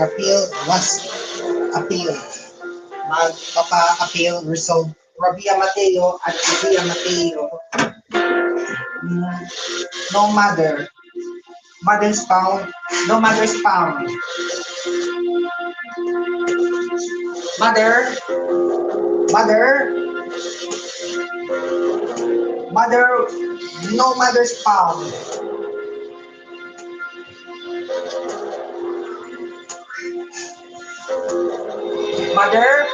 appeal was appealed. Magpapa-appeal resolved. Rabia Mateo at Rabia Mateo. No mother. Mother's found. No mother's found. Mother. No mother's found. Mother.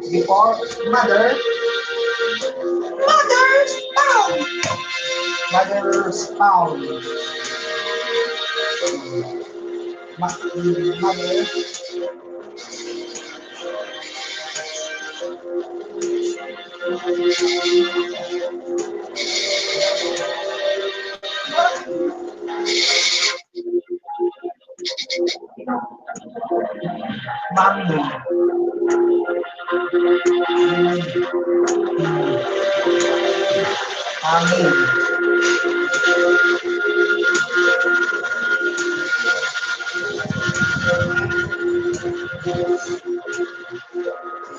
Before mother. Mother's found. Mother's found. Mother.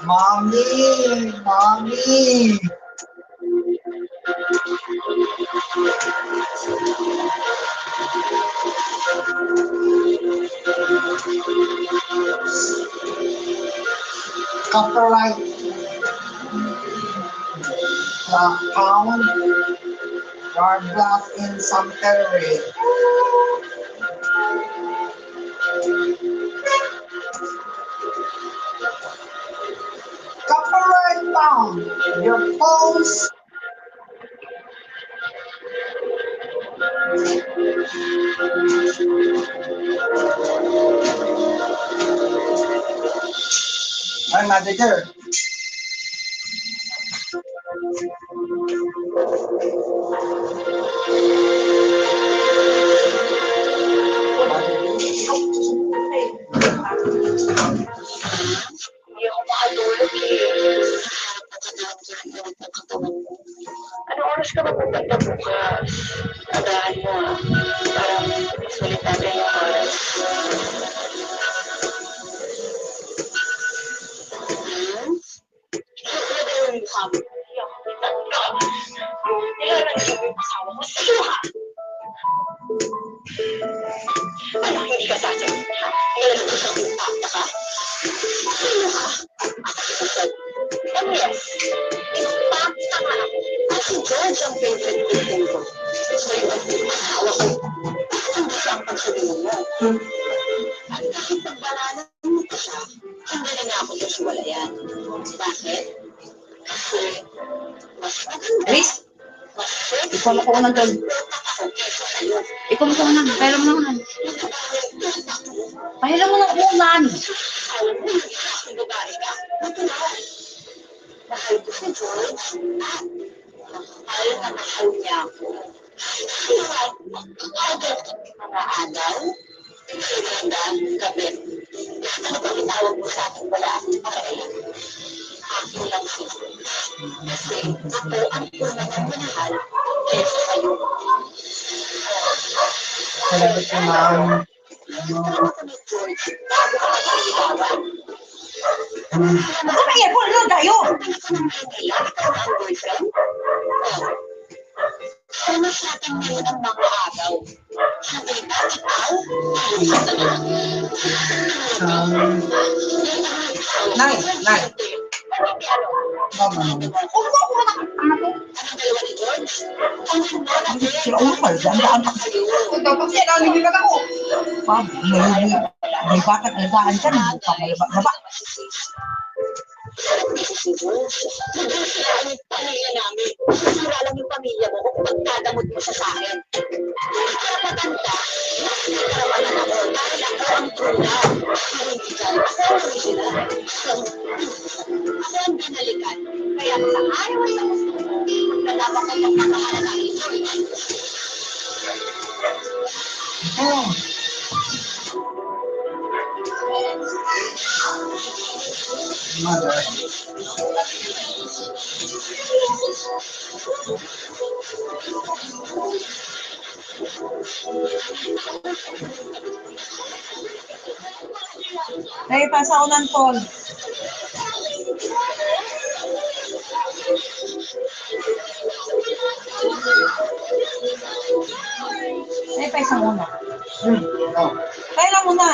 Mommy. Mommy. Copyright found yard block in Cemetery. Copyright found your phones. I'm not there. Ano oras ka ba pupunta bukas? Tandaan mo, parang sulit natin yung oras. Ano yung mukha mo? Nilalang yung asawa mo sa iyo, ha? Alam, hindi ka sasagot, ha? Nilalang ko sa impacta ka? Sino ka? And yes, impacta ka ako. Si George ang favorite victim ko. So yung asawa ko, hindi siya ang pagsabihin mo. At kahit nagbalanan mo pa siya, hindi na niya ako nasiwalayan. Bakit? Kasi mas maganda. Chris, ikaw mo ko unang doon. Ikaw mo ko unang. Pahilam mo na unan. Pahilam mo na unan. Alam mo, hindi kasi babae ka. Natural. Mahal ko si George. Mahal na mahal niya ako. Kaya, agad mga araw, sinandaan gabi. Ano ba itawag mo sa akin wala akong pakailan? Ako lang si George. Kasi ako ang unang manahal kesa sa'yo. Salamat po, ma'am. George, bago ka nagpiligawan. Ano ba yan? Pulo tayo! Sana sa atin ngayon ang mga araw. Sabi ba, ikaw? Nay. Mama. Huwag mo ako na anak ko. Anong dalawa ni George? Ang ganda na Sila ulo ka, daan ka. Ito, pag siya lang, hindi ako. Ma'am, may batang alagaan ka na. Baba. Si George, hindi sila ang pamilya namin. Sira lang yung pamilya mo kung pagdadamot mo siya sa akin. Karapatan ka, mas may karapatan ako dahil ako ang true love. Hindi dyan, ako ang original. Ako ang binalikan. Kaya sa ayaw at sa gusto mo, magdalawa ko yung pagkakala ng George. Mother. Tay, pasa ko ng tol. Tay, paisa muna. Oh. Tay lang muna.